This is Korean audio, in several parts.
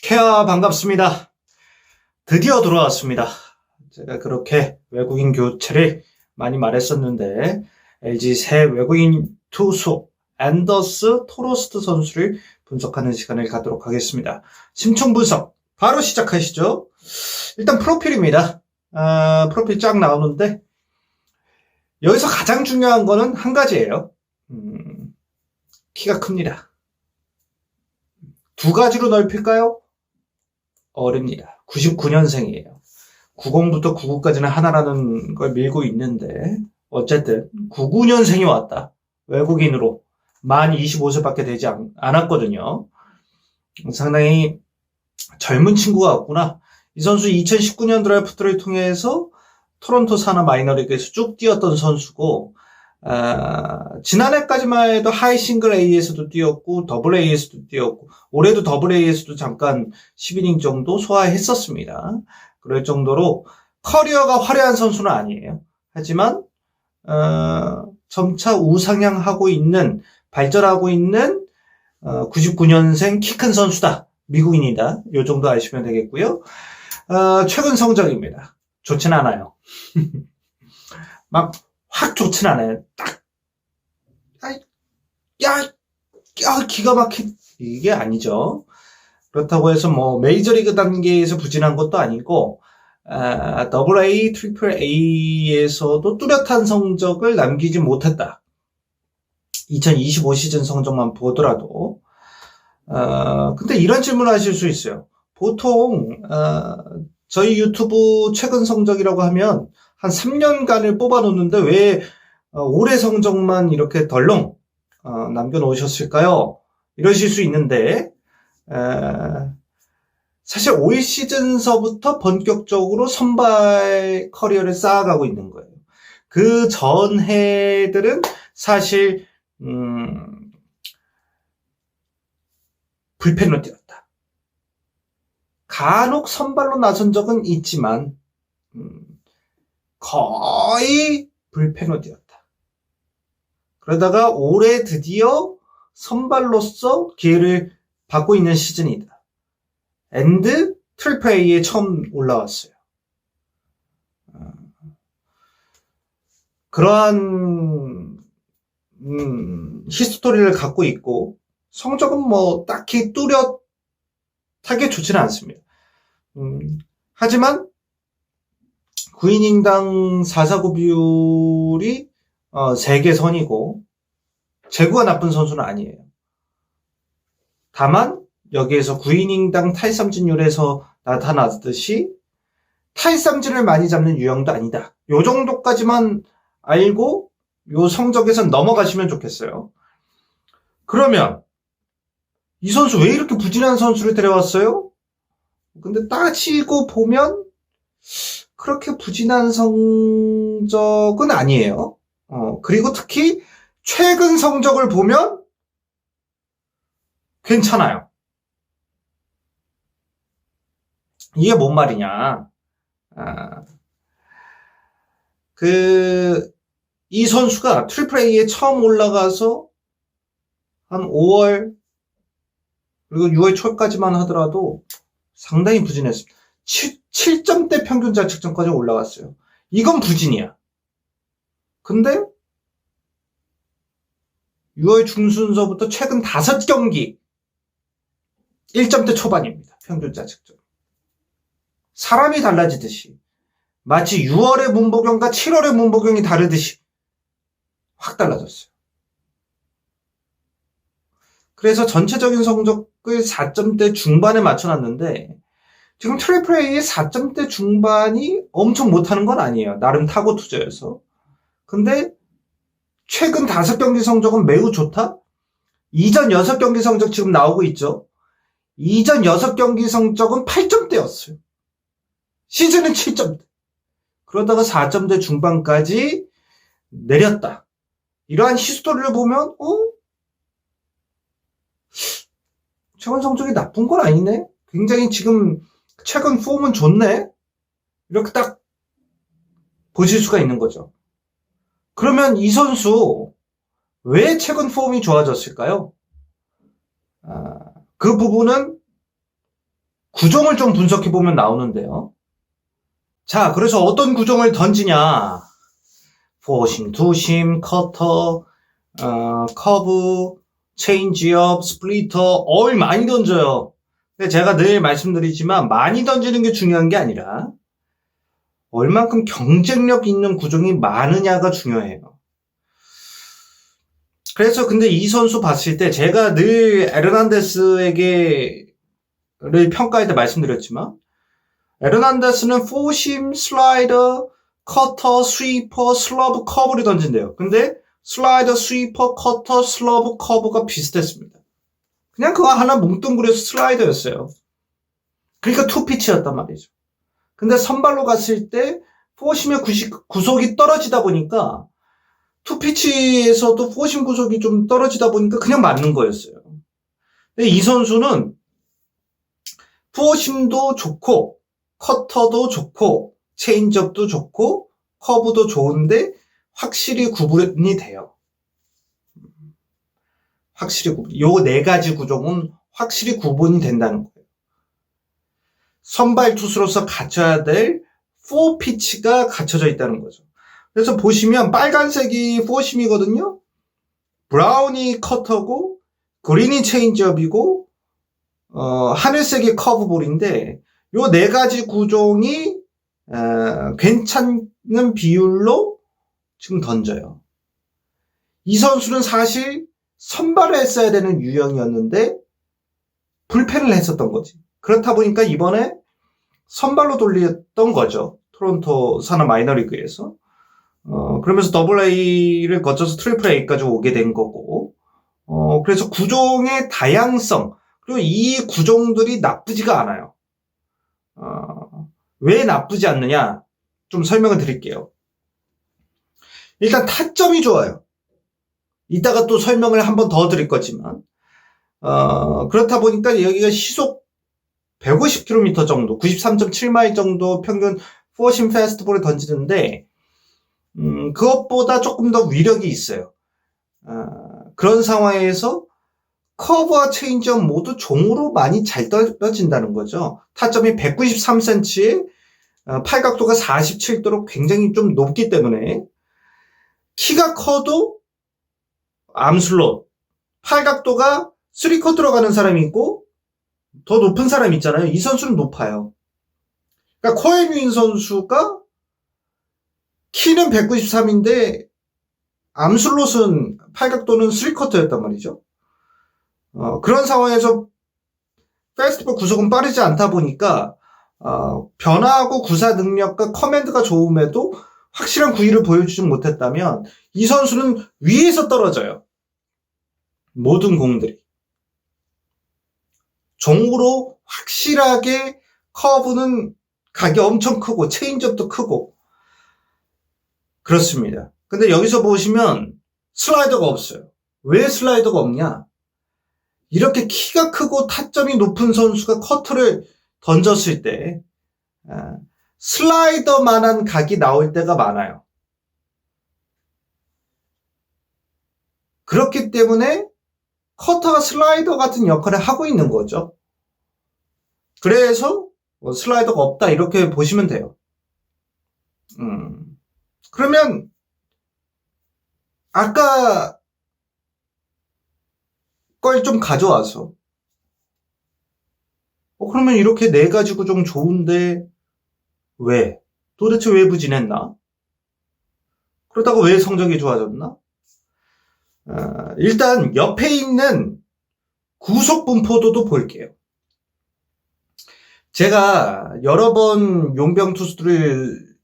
케아 반갑습니다. 드디어 돌아왔습니다. 제가 그렇게 외국인 교체를 많이 말했었는데 LG 새 외국인 투수 앤더스 토로스트 선수를 분석하는 시간을 갖도록 하겠습니다. 심층 분석 바로 시작하시죠. 일단 프로필입니다. 프로필 쫙 나오는데 여기서 가장 중요한 거는 한 가지예요. 키가 큽니다. 두 가지로 넓힐까요? 어립니다. 99년생이에요. 90부터 99까지는 하나라는 걸 밀고 있는데 어쨌든 99년생이 왔다. 외국인으로 만 25세밖에 되지 않았거든요. 상당히 젊은 친구가 왔구나. 이 선수 2019년 드래프트를 통해서 토론토 산하 마이너리그에서 쭉 뛰었던 선수고 지난해까지만 해도 하이 싱글 A에서도 뛰었고 더블 A에서도 뛰었고 올해도 더블 A에서도 잠깐 10이닝 정도 소화했었습니다. 그럴 정도로 커리어가 화려한 선수는 아니에요. 하지만 점차 우상향하고 있는 발전하고 있는 99년생 키 큰 선수다. 미국인이다. 요 정도 아시면 되겠고요. 최근 성적입니다. 좋진 않아요. 막 확 좋진 않아요. 딱, 기가 막힌, 이게 아니죠. 그렇다고 해서 뭐, 메이저리그 단계에서 부진한 것도 아니고, 더블 A, 트리플 A에서도 뚜렷한 성적을 남기지 못했다. 2025 시즌 성적만 보더라도. 근데 이런 질문을 하실 수 있어요. 보통, 저희 유튜브 최근 성적이라고 하면, 한 3년간을 뽑아놓는데 왜 올해 성적만 이렇게 덜렁 남겨놓으셨을까요? 이러실 수 있는데 사실 올 시즌서부터 본격적으로 선발 커리어를 쌓아가고 있는 거예요. 그 전해들은 사실 불펜으로 뛰었다. 간혹 선발로 나선 적은 있지만 거의 불펜으로 뛰었다. 그러다가 올해 드디어 선발로서 기회를 받고 있는 시즌이다. 앤드 트리플 A에 처음 올라왔어요. 그러한 히스토리를 갖고 있고 성적은 뭐 딱히 뚜렷하게 좋지는 않습니다. 하지만 9이닝당 4사구 비율이 세계 선이고 제구가 나쁜 선수는 아니에요. 다만 여기에서 9이닝당 탈삼진율에서 나타났듯이 탈삼진을 많이 잡는 유형도 아니다. 요 정도까지만 알고 요 성적에선 넘어가시면 좋겠어요. 그러면 이 선수 왜 이렇게 부진한 선수를 데려왔어요? 근데 따지고 보면 그렇게 부진한 성적은 아니에요. 그리고 특히 최근 성적을 보면 괜찮아요. 이게 뭔 말이냐. 이 선수가 트리플 A에 처음 올라가서 한 5월 그리고 6월 초까지만 하더라도 상당히 부진했습니다. 7점대 평균 자책점까지 올라갔어요. 이건 부진이야. 근데 6월 중순서부터 최근 5경기 1점대 초반입니다. 평균 자책점. 사람이 달라지듯이 마치 6월의 문보경과 7월의 문보경이 다르듯이 확 달라졌어요. 그래서 전체적인 성적을 4점대 중반에 맞춰놨는데 지금 트리플 A의 4점대 중반이 엄청 못하는 건 아니에요. 나름 타고 투자여서. 근데 최근 5경기 성적은 매우 좋다? 이전 6경기 성적 지금 나오고 있죠. 이전 6경기 성적은 8점대였어요. 시즌은 7점대. 그러다가 4점대 중반까지 내렸다. 이러한 히스토리를 보면 최근 성적이 나쁜 건 아니네. 굉장히 지금 최근 폼은 좋네. 이렇게 딱 보실 수가 있는 거죠. 그러면 이 선수 왜 최근 폼이 좋아졌을까요? 그 부분은 구종을 좀 분석해보면 나오는데요. 자, 그래서 어떤 구종을 던지냐. 포심, 투심, 커터, 커브, 체인지업, 스플리터, 많이 던져요. 근데 제가 늘 말씀드리지만 많이 던지는 게 중요한 게 아니라 얼만큼 경쟁력 있는 구종이 많으냐가 중요해요. 그래서 근데 이 선수 봤을 때 제가 늘 에르난데스를 평가할 때 말씀드렸지만 에르난데스는 포심, 슬라이더, 커터, 스위퍼, 슬러브, 커브를 던진대요. 근데 슬라이더, 스위퍼, 커터, 슬러브, 커브가 비슷했습니다. 그냥 그거 하나 뭉뚱그려서 슬라이더였어요. 그러니까 투피치였단 말이죠. 근데 선발로 갔을 때 포심의 구속이 떨어지다 보니까 투피치에서도 포심 구속이 좀 떨어지다 보니까 그냥 맞는 거였어요. 근데 이 선수는 포심도 좋고 커터도 좋고 체인지업도 좋고 커브도 좋은데 확실히 구분이 돼요. 확실히 요 네 가지 구종은 확실히 구분이 된다는 거예요. 선발 투수로서 갖춰야 될 4피치가 갖춰져 있다는 거죠. 그래서 보시면 빨간색이 포심이거든요. 브라운이 커터고 그린이 체인지업이고 하늘색이 커브볼인데 요 네 가지 구종이 괜찮은 비율로 지금 던져요. 이 선수는 사실 선발을 했어야 되는 유형이었는데 불펜을 했었던 거지. 그렇다 보니까 이번에 선발로 돌렸던 거죠. 토론토 산하 마이너리그에서. 그러면서 AA 를 거쳐서 트리플 A까지 오게 된 거고. 그래서 구종의 다양성, 그리고 이 구종들이 나쁘지가 않아요. 왜 나쁘지 않느냐? 좀 설명을 드릴게요. 일단 타점이 좋아요. 이따가 또 설명을 한 번 더 드릴 거지만, 그렇다 보니까 여기가 시속 150km 정도, 93.7마일 정도 평균 포심 패스트볼을 던지는데, 그것보다 조금 더 위력이 있어요. 그런 상황에서 커브와 체인지업 모두 종으로 많이 잘 떨어진다는 거죠. 타점이 193cm에 팔각도가 47도로 굉장히 좀 높기 때문에 키가 커도 암슬롯, 팔각도가 3컷 들어가는 사람이 있고 더 높은 사람이 있잖아요. 이 선수는 높아요. 그러니까 코엔 윈 선수가 키는 193인데 암슬롯은 팔각도는 3쿼터였단 말이죠. 그런 상황에서 페스티벌 구속은 빠르지 않다 보니까 변화하고 구사 능력과 커맨드가 좋음에도 확실한 구위를 보여주지 못했다면 이 선수는 위에서 떨어져요. 모든 공들이. 종으로 확실하게 커브는 각이 엄청 크고 체인지업도 크고 그렇습니다. 근데 여기서 보시면 슬라이더가 없어요. 왜 슬라이더가 없냐? 이렇게 키가 크고 타점이 높은 선수가 커터를 던졌을 때 슬라이더만한 각이 나올 때가 많아요. 그렇기 때문에 커터가 슬라이더 같은 역할을 하고 있는 거죠. 그래서 슬라이더가 없다 이렇게 보시면 돼요. 그러면 아까 걸 좀 가져와서 그러면 이렇게 네 가지 구종 좋은데 왜? 도대체 왜 부진했나? 그러다가 왜 성적이 좋아졌나? 일단 옆에 있는 구속 분포도도 볼게요. 제가 여러 번 용병 투수들을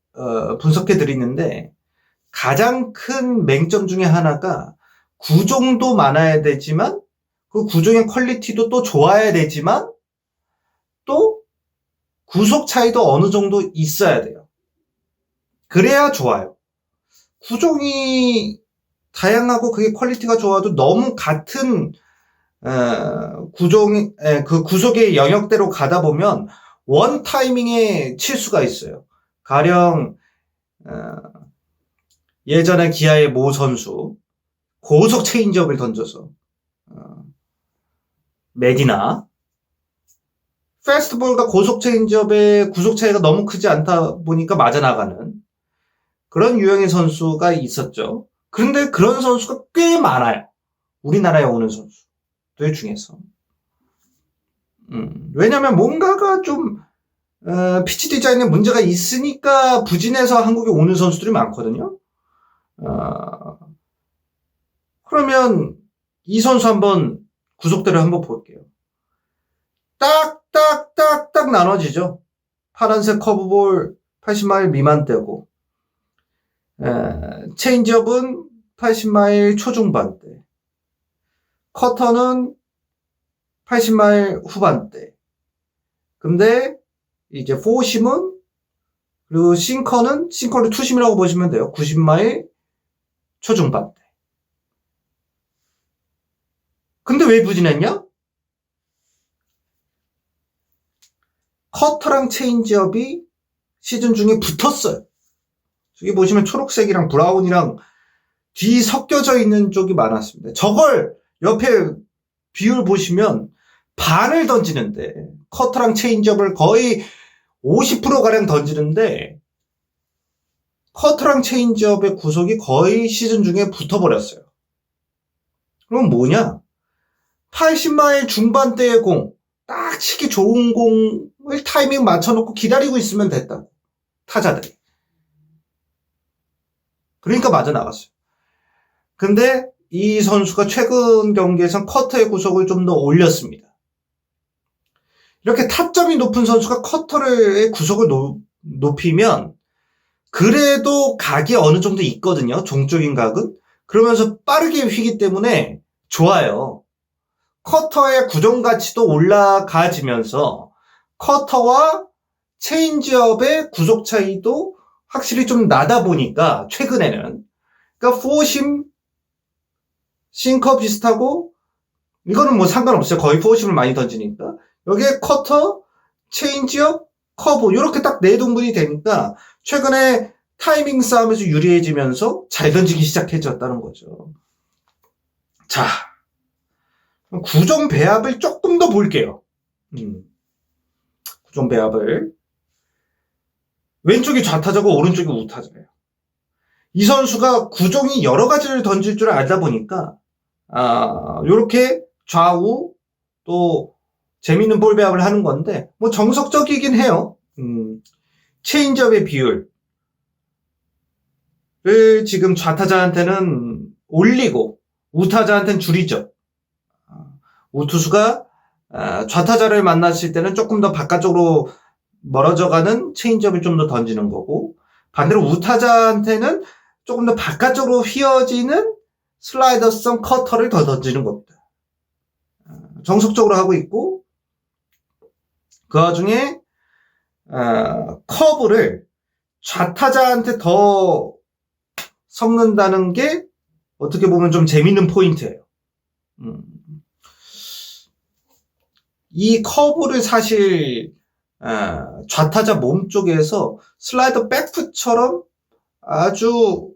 분석해 드리는데 가장 큰 맹점 중에 하나가 구종도 많아야 되지만 그 구종의 퀄리티도 또 좋아야 되지만 또 구속 차이도 어느 정도 있어야 돼요. 그래야 좋아요. 구종이 다양하고 그게 퀄리티가 좋아도 너무 같은 그 구속의 영역대로 가다 보면 원 타이밍에 칠 수가 있어요. 가령 예전에 기아의 모 선수 고속 체인지업을 던져서 메디나 패스트볼과 고속 체인지업의 구속 차이가 너무 크지 않다 보니까 맞아 나가는 그런 유형의 선수가 있었죠. 그런데 그런 선수가 꽤 많아요. 우리나라에 오는 선수들 중에서. 왜냐면 뭔가가 좀 피치 디자인에 문제가 있으니까 부진해서 한국에 오는 선수들이 많거든요. 그러면 이 선수 한번 구속대를 한번 볼게요. 딱딱딱딱 나눠지죠. 파란색 커브볼 80마일 미만대고 체인지업은 80마일 초중반대, 커터는 80마일 후반대. 근데 이제 포심은 그리고 싱커를 투심이라고 보시면 돼요. 90마일 초중반대. 근데 왜 부진했냐? 커터랑 체인지업이 시즌 중에 붙었어요. 여기 보시면 초록색이랑 브라운이랑 뒤 섞여져 있는 쪽이 많았습니다. 저걸 옆에 비율 보시면 반을 던지는데 커터랑 체인지업을 거의 50%가량 던지는데 커터랑 체인지업의 구속이 거의 시즌 중에 붙어버렸어요. 그럼 뭐냐? 80마일 중반대의 공, 딱 치기 좋은 공을 타이밍 맞춰놓고 기다리고 있으면 됐다고. 타자들이. 그러니까 맞아 나갔어요. 근데 이 선수가 최근 경기에선 커터의 구속을 좀 더 올렸습니다. 이렇게 타점이 높은 선수가 커터의 구속을 높이면 그래도 각이 어느 정도 있거든요. 종적인 각은. 그러면서 빠르게 휘기 때문에 좋아요. 커터의 구종 가치도 올라가지면서 커터와 체인지업의 구속 차이도 확실히 좀 나다 보니까 최근에는 그러니까 포심, 싱커 비슷하고 이거는 뭐 상관없어요. 거의 포심을 많이 던지니까 여기에 커터, 체인지업, 커브 이렇게 딱 네 동분이 되니까 최근에 타이밍 싸움에서 유리해지면서 잘 던지기 시작해졌다는 거죠. 자, 구종 배합을 조금 더 볼게요. 구종 배합을 왼쪽이 좌타자고 오른쪽이 우타자예요. 이 선수가 구종이 여러 가지를 던질 줄 알다 보니까 요렇게 좌우 또 재밌는 볼 배합을 하는 건데 뭐 정석적이긴 해요. 체인지업의 비율을 지금 좌타자한테는 올리고 우타자한테는 줄이죠. 우투수가 좌타자를 만났을 때는 조금 더 바깥쪽으로 멀어져가는 체인지업을 좀 더 던지는 거고 반대로 우타자한테는 조금 더 바깥쪽으로 휘어지는 슬라이더성 커터를 더 던지는 겁니다. 정석적으로 하고 있고 그 와중에 커브를 좌타자한테 더 섞는다는 게 어떻게 보면 좀 재밌는 포인트예요. 이 커브를 사실 좌타자 몸 쪽에서 슬라이더 백풋처럼 아주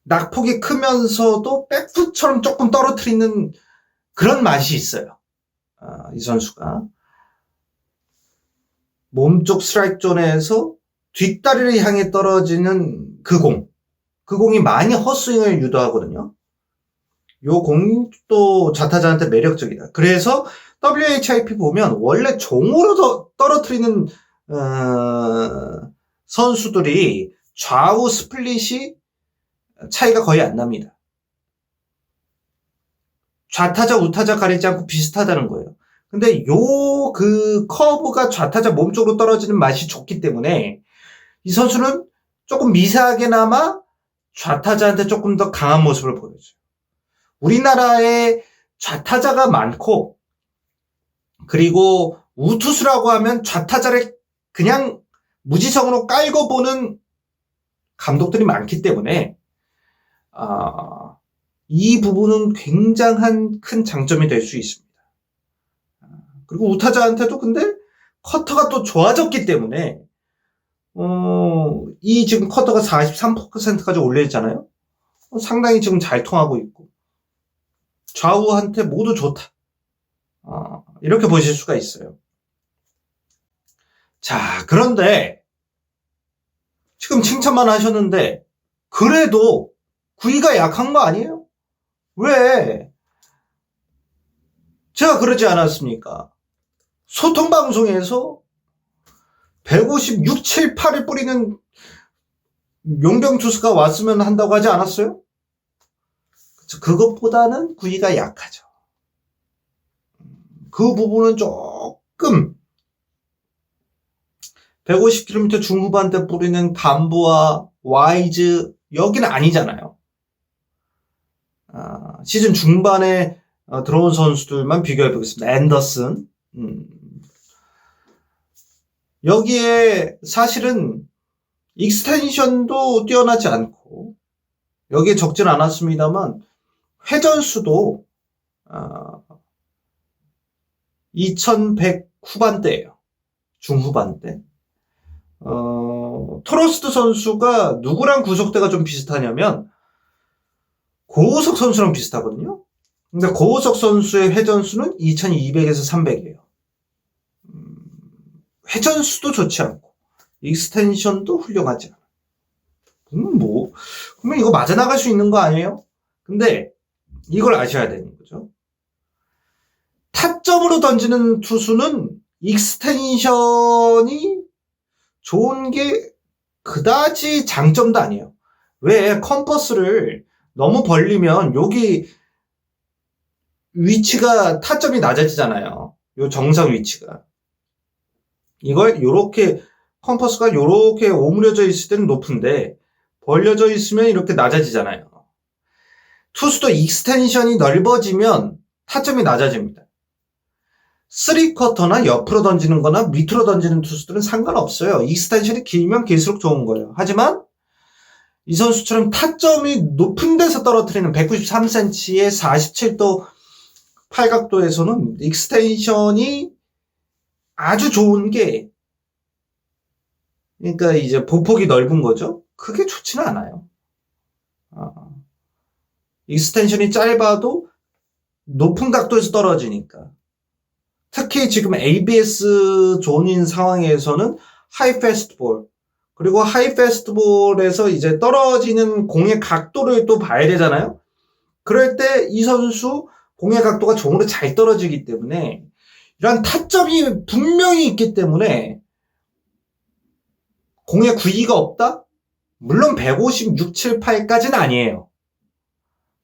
낙폭이 크면서도 백풋처럼 조금 떨어뜨리는 그런 맛이 있어요. 이 선수가 몸쪽 스트라이크 존에서 뒷다리를 향해 떨어지는 그 공이 많이 헛스윙을 유도하거든요. 요 공도 좌타자한테 매력적이다. 그래서 WHIP 보면 원래 종으로 떨어뜨리는 선수들이 좌우 스플릿이 차이가 거의 안 납니다. 좌타자 우타자 가리지 않고 비슷하다는 거예요. 근데 그 커브가 좌타자 몸쪽으로 떨어지는 맛이 좋기 때문에 이 선수는 조금 미세하게나마 좌타자한테 조금 더 강한 모습을 보여줘요. 우리나라에 좌타자가 많고 그리고 우투수라고 하면 좌타자를 그냥 무지성으로 깔고 보는 감독들이 많기 때문에 이 부분은 굉장한 큰 장점이 될 수 있습니다. 그리고 우타자한테도 근데 커터가 또 좋아졌기 때문에 이 지금 커터가 43%까지 올려있잖아요. 상당히 지금 잘 통하고 있고 좌우한테 모두 좋다. 이렇게 보실 수가 있어요. 자, 그런데 지금 칭찬만 하셨는데 그래도 구위가 약한 거 아니에요? 왜? 제가 그러지 않았습니까? 소통방송에서 156, 7, 8을 뿌리는 용병 투수가 왔으면 한다고 하지 않았어요? 그것보다는 구위가 약하죠. 그 부분은 조금 150km 중후반대 뿌리는 간부와 와이즈 여기는 아니잖아요. 시즌 중반에 들어온 선수들만 비교해 보겠습니다. 앤더슨. 여기에 사실은 익스텐션도 뛰어나지 않고 여기에 적진 않았습니다만 회전수도 2100 후반대예요. 중후반대. 토로스트 선수가 누구랑 구속대가 좀 비슷하냐면 고우석 선수랑 비슷하거든요. 근데 고우석 선수의 회전수는 2200에서 300이에요. 회전수도 좋지 않고 익스텐션도 훌륭하지 않아요. 그러면 이거 맞아 나갈 수 있는 거 아니에요? 근데 이걸 아셔야 되는 거죠. 타점으로 던지는 투수는 익스텐션이 좋은 게 그다지 장점도 아니에요. 왜 컴퍼스를 너무 벌리면 여기 위치가 타점이 낮아지잖아요. 요 정상 위치가. 이걸 요렇게 컴퍼스가 요렇게 오므려져 있을 때는 높은데 벌려져 있으면 이렇게 낮아지잖아요. 투수도 익스텐션이 넓어지면 타점이 낮아집니다. 3쿼터나 옆으로 던지는 거나 밑으로 던지는 투수들은 상관없어요. 익스텐션이 길면 길수록 좋은 거예요. 하지만 이 선수처럼 타점이 높은 데서 떨어뜨리는 193cm의 47도 팔각도에서는 익스텐션이 아주 좋은 게, 그러니까 이제 보폭이 넓은 거죠. 그게 좋지는 않아요. 익스텐션이 짧아도 높은 각도에서 떨어지니까. 특히 지금 ABS 존인 상황에서는 하이 패스트볼, 그리고 하이 패스트볼에서 이제 떨어지는 공의 각도를 또 봐야 되잖아요. 그럴 때 이 선수 공의 각도가 종으로 잘 떨어지기 때문에 이런 타점이 분명히 있기 때문에 공의 구위가 없다? 물론 156, 7, 8까지는 아니에요.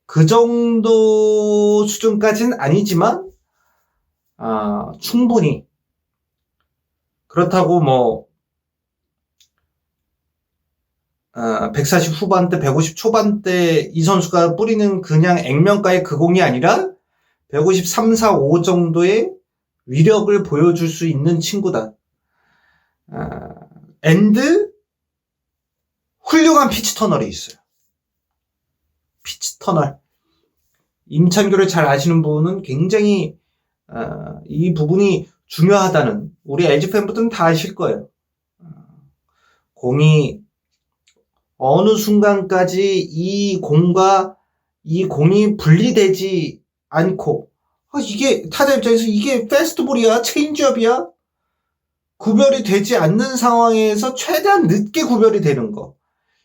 그 정도 수준까지는 아니지만 충분히 그렇다고 140 후반대, 150 초반대 이 선수가 뿌리는 그냥 액면가의 그 공이 아니라 153, 4, 5 정도의 위력을 보여줄 수 있는 친구다. 앤드 훌륭한 피치 터널이 있어요. 피치 터널. 임찬규를 잘 아시는 분은 굉장히 이 부분이 중요하다는, 우리 LG 팬분들은 다 아실 거예요. 공이 어느 순간까지 이 공과 이 공이 분리되지 않고, 이게 타자 입장에서 이게 패스트볼이야, 체인지업이야, 구별이 되지 않는 상황에서 최대한 늦게 구별이 되는 거.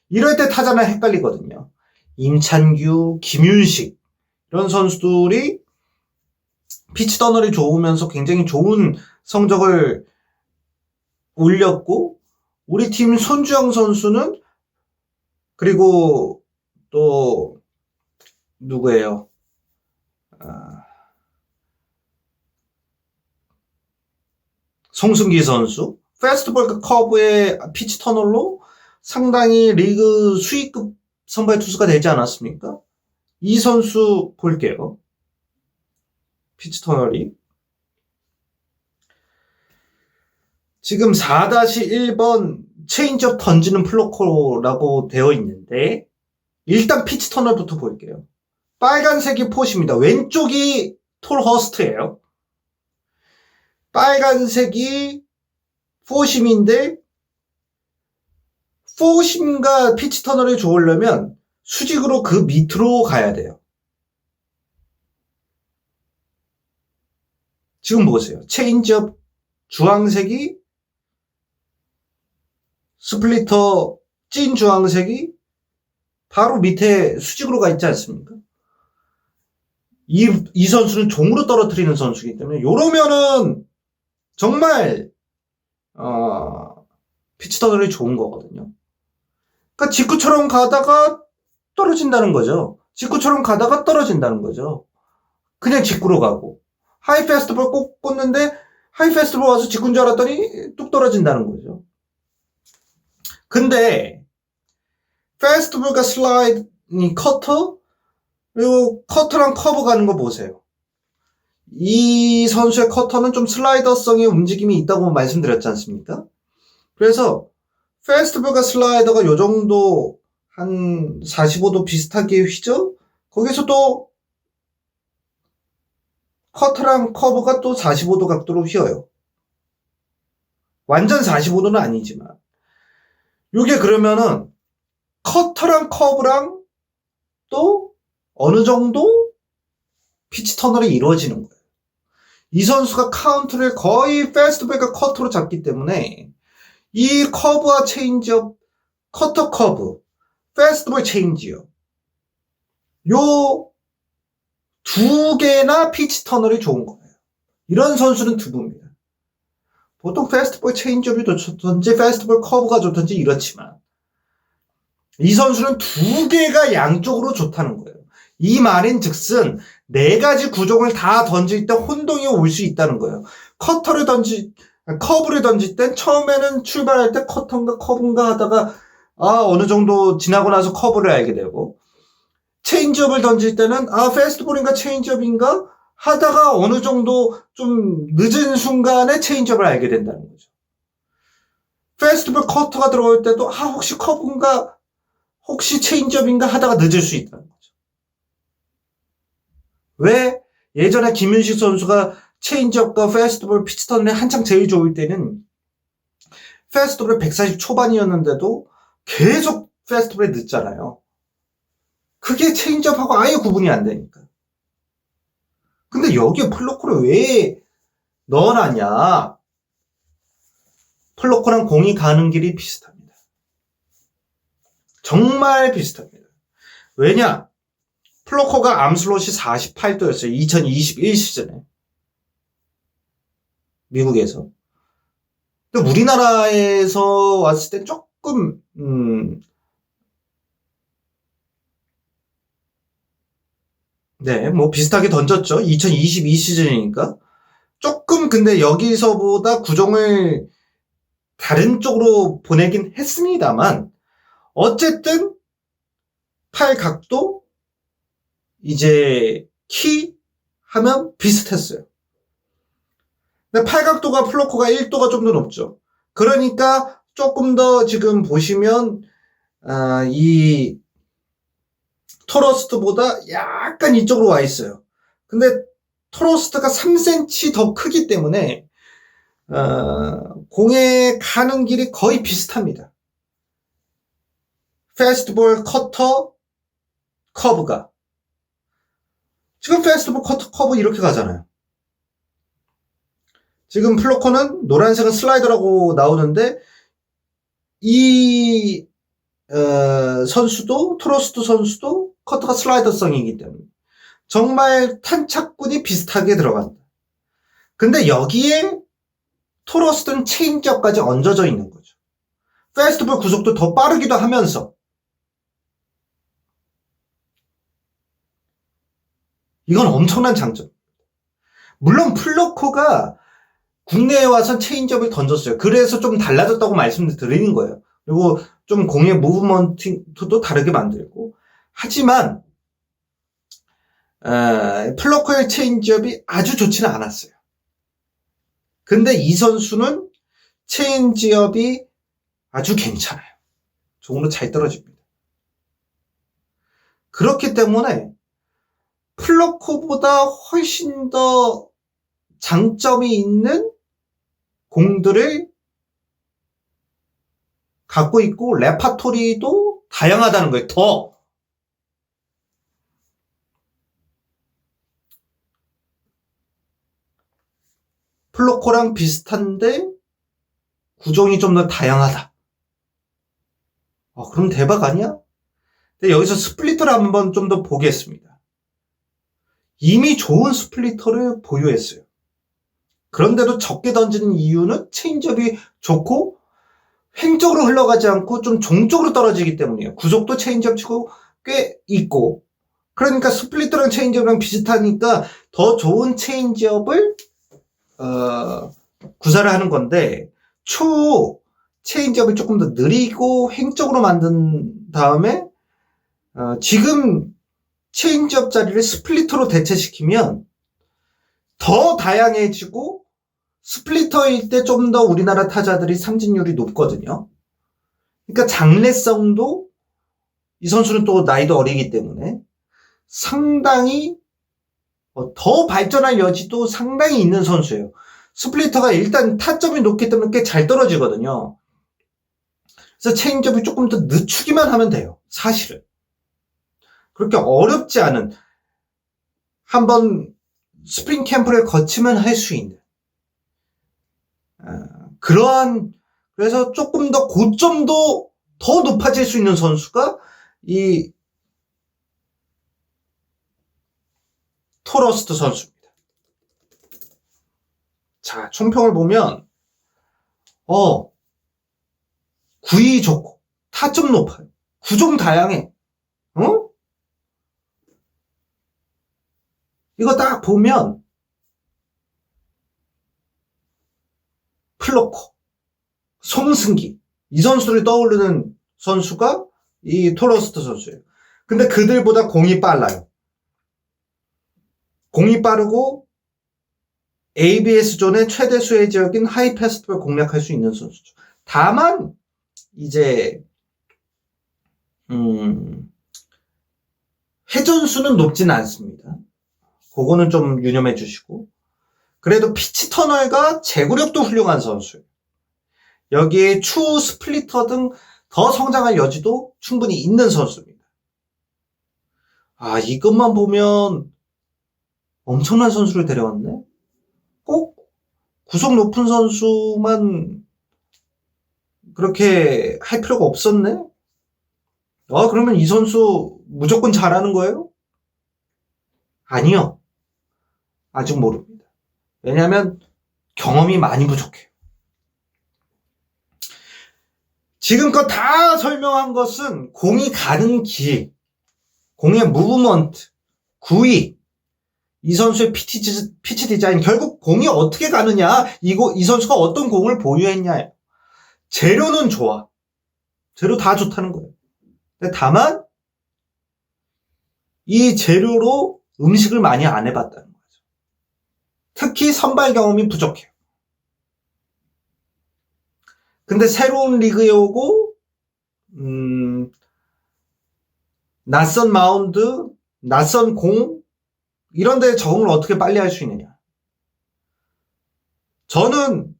이럴 때 타자는 헷갈리거든요. 임찬규, 김윤식 이런 선수들이 피치 터널이 좋으면서 굉장히 좋은 성적을 올렸고, 우리 팀 손주영 선수는, 그리고 또 누구예요? 송승기 선수, 패스트볼 커브의 피치 터널로 상당히 리그 수위급 선발 투수가 되지 않았습니까? 이 선수 볼게요. 피치 터널이 지금 4-1번 체인지업 던지는 플로커라고 되어 있는데, 일단 피치 터널부터 볼게요. 빨간색이 포시입니다. 왼쪽이 톨 허스트예요. 빨간색이 포심인데, 포심과 피치 터널이 좋으려면 수직으로 그 밑으로 가야 돼요. 지금 보세요. 체인지업 주황색이 스플리터 찐 주황색이 바로 밑에 수직으로 가 있지 않습니까? 이 선수는 종으로 떨어뜨리는 선수이기 때문에 이러면은 정말 피치 터널이 좋은 거거든요. 그러니까 직구처럼 가다가 떨어진다는 거죠. 직구처럼 가다가 떨어진다는 거죠. 그냥 직구로 가고 하이 패스트볼 꼭 꽂는데 하이 패스트볼 와서 직구인 줄 알았더니 뚝 떨어진다는 거죠. 근데 패스트볼과 슬라이드, 커터 그리고 커터랑 커브 가는 거 보세요. 이 선수의 커터는 좀 슬라이더성의 움직임이 있다고 말씀드렸지 않습니까? 그래서 패스트볼과 슬라이더가 요 정도 한 45도 비슷하게 휘죠? 거기서 또 커터랑 커브가 또 45도 각도로 휘어요. 완전 45도는 아니지만 요게 그러면은 커터랑 커브랑 또 어느 정도 피치 터널이 이루어지는 거예요. 이 선수가 카운트를 거의 패스트볼과 커터로 잡기 때문에 이 커브와 체인지업, 커터 커브, 패스트볼 체인지업 요 두 개나 피치 터널이 좋은 거예요. 이런 선수는 두부입니다. 보통 패스트볼 체인지업이 좋든지 패스트볼 커브가 좋든지 이렇지만 이 선수는 두 개가 양쪽으로 좋다는 거예요. 이 말인 즉슨 네 가지 구종을 다 던질 때 혼동이 올 수 있다는 거예요. 커브를 던질 땐 처음에는 출발할 때 커터인가 커브인가 하다가 어느 정도 지나고 나서 커브를 알게 되고 체인지업을 던질 때는 패스트볼인가 체인지업인가 하다가 어느 정도 좀 늦은 순간에 체인지업을 알게 된다는 거죠. 패스트볼 커터가 들어올 때도 혹시 커브인가 혹시 체인지업인가 하다가 늦을 수 있다는 거죠. 왜? 예전에 김윤식 선수가 체인지업과 패스트볼 피치 터널이 한창 제일 좋을 때는 패스트볼이 140 초반이었는데도 계속 패스트볼에 늦잖아요. 그게 체인지업하고 아예 구분이 안 되니까. 근데 여기에 플로커를 왜 넣어놨냐? 플로커랑 공이 가는 길이 비슷합니다. 정말 비슷합니다. 왜냐? 플로커가 암슬롯이 48도였어요. 2021 시즌에. 미국에서. 근데 우리나라에서 왔을 땐 조금, 네, 뭐 비슷하게 던졌죠. 2022 시즌이니까. 조금 근데 여기서보다 구종을 다른 쪽으로 보내긴 했습니다만, 어쨌든 팔 각도, 이제 키 하면 비슷했어요. 근데 팔 각도가 플로커가 1도가 좀 더 높죠. 그러니까 조금 더 지금 보시면 이 토러스트보다 약간 이쪽으로 와 있어요. 근데 토러스트가 3cm 더 크기 때문에 공에 가는 길이 거의 비슷합니다. 패스트볼, 커터, 커브가. 지금 패스트볼, 커터, 커브 이렇게 가잖아요. 지금 플로커는 노란색은 슬라이더라고 나오는데 이 선수도 토러스트 선수도 커터가 슬라이더성이기 때문에 정말 탄착군이 비슷하게 들어간다. 근데 여기에 토러스트는 체인지업까지 얹어져 있는 거죠. 패스트볼 구속도 더 빠르기도 하면서 이건 엄청난 장점. 물론 플로커가 국내에 와서 체인지업을 던졌어요. 그래서 좀 달라졌다고 말씀드리는 거예요. 그리고 좀 공의 무브먼트도 다르게 만들고. 하지만 플로커의 체인지업이 아주 좋지는 않았어요. 근데 이 선수는 체인지업이 아주 괜찮아요. 종으로 잘 떨어집니다. 그렇기 때문에 플로커보다 훨씬 더 장점이 있는 공들을 갖고 있고 레파토리도 다양하다는 거예요. 더 플로커랑 비슷한데 구종이 좀 더 다양하다. 그럼 대박 아니야? 근데 여기서 스플리터를 한번 좀 더 보겠습니다. 이미 좋은 스플리터를 보유했어요. 그런데도 적게 던지는 이유는 체인지업이 좋고 횡적으로 흘러가지 않고 좀 종적으로 떨어지기 때문이에요. 구속도 체인지업 치고 꽤 있고, 그러니까 스플리터랑 체인지업이랑 비슷하니까 더 좋은 체인지업을 구사를 하는 건데, 추후 체인지업을 조금 더 느리고 횡적으로 만든 다음에 지금 체인지업 자리를 스플리터로 대체시키면 더 다양해지고, 스플리터일 때 좀 더 우리나라 타자들이 삼진율이 높거든요. 그러니까 장래성도, 이 선수는 또 나이도 어리기 때문에 상당히 더 발전할 여지도 상당히 있는 선수예요. 스플리터가 일단 타점이 높기 때문에 꽤 잘 떨어지거든요. 그래서 체인지업을 조금 더 늦추기만 하면 돼요. 사실은. 그렇게 어렵지 않은, 한번 스프링 캠프를 거치면 할 수 있는 그러한, 그래서 조금 더 고점도 더 높아질 수 있는 선수가 이 토러스트 선수입니다. 자, 총평을 보면 구위 좋고 타점 높아요. 구종 다양해. 이거 딱 보면 플로코, 송승기, 이 선수를 떠오르는 선수가 이 토러스트 선수예요. 근데 그들보다 공이 빨라요. 공이 빠르고 ABS 존의 최대 수혜 지역인 하이 패스트볼 공략할 수 있는 선수죠. 다만 이제 회전수는 높지는 않습니다. 그거는 좀 유념해 주시고, 그래도 피치 터널과 제구력도 훌륭한 선수예요. 여기에 추후 스플리터 등 더 성장할 여지도 충분히 있는 선수입니다. 이것만 보면 엄청난 선수를 데려왔네? 꼭 구속 높은 선수만 그렇게 할 필요가 없었네? 그러면 이 선수 무조건 잘하는 거예요? 아니요. 아직 모릅니다. 왜냐하면 경험이 많이 부족해요. 지금껏 다 설명한 것은 공이 가는 길, 공의 무브먼트, 구위, 이 선수의 피치 디자인, 결국 공이 어떻게 가느냐, 이 선수가 어떤 공을 보유했냐. 재료는 좋아. 재료 다 좋다는 거예요. 근데 다만 이 재료로 음식을 많이 안 해봤다는 거죠. 특히 선발 경험이 부족해요. 근데 새로운 리그에 오고 낯선 마운드, 낯선 공, 이런 데 적응을 어떻게 빨리 할 수 있느냐. 저는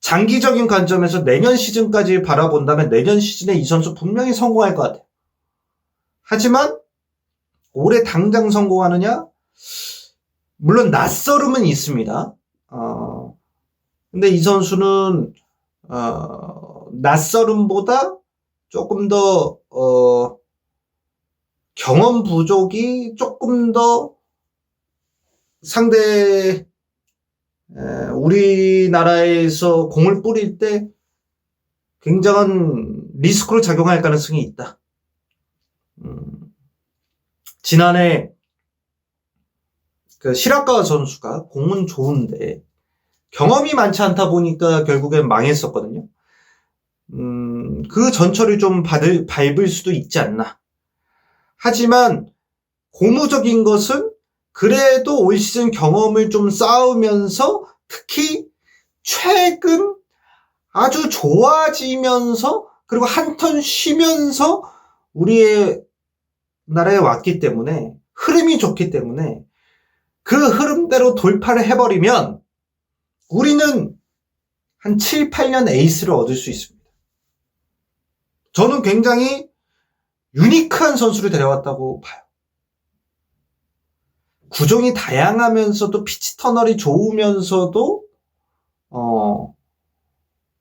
장기적인 관점에서 내년 시즌까지 바라본다면 내년 시즌에 이 선수 분명히 성공할 것 같아요. 하지만 올해 당장 성공하느냐? 물론 낯설음은 있습니다. 근데 이 선수는 낯설음보다 조금 더 경험 부족이 조금 더 상대 우리나라에서 공을 뿌릴 때 굉장한 리스크로 작용할 가능성이 있다. 지난해 그 시라카와 선수가 공은 좋은데 경험이 많지 않다 보니까 결국엔 망했었거든요. 그 전철을 좀 밟을 수도 있지 않나. 하지만 고무적인 것은 그래도 올 시즌 경험을 좀 쌓으면서, 특히 최근 아주 좋아지면서, 그리고 한 턴 쉬면서 우리의 나라에 왔기 때문에, 흐름이 좋기 때문에 그 흐름대로 돌파를 해버리면 우리는 한 7, 8년 에이스를 얻을 수 있습니다. 저는 굉장히 유니크한 선수를 데려왔다고 봐요. 구종이 다양하면서도 피치 터널이 좋으면서도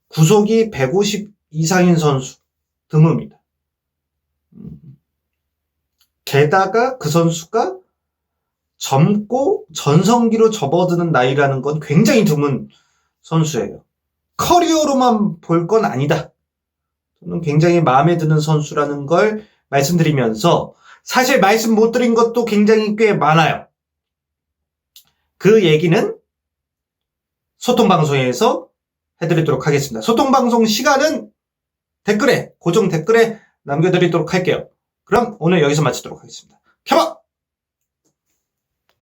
구속이 150 이상인 선수, 드뭅니다. 게다가 그 선수가 젊고 전성기로 접어드는 나이라는 건 굉장히 드문 선수예요. 커리어로만 볼 건 아니다. 저는 굉장히 마음에 드는 선수라는 걸 말씀드리면서 사실 말씀 못 드린 것도 굉장히 꽤 많아요. 그 얘기는 소통방송에서 해드리도록 하겠습니다. 소통방송 시간은 고정 댓글에 남겨드리도록 할게요. 그럼 오늘 여기서 마치도록 하겠습니다. 켜봐!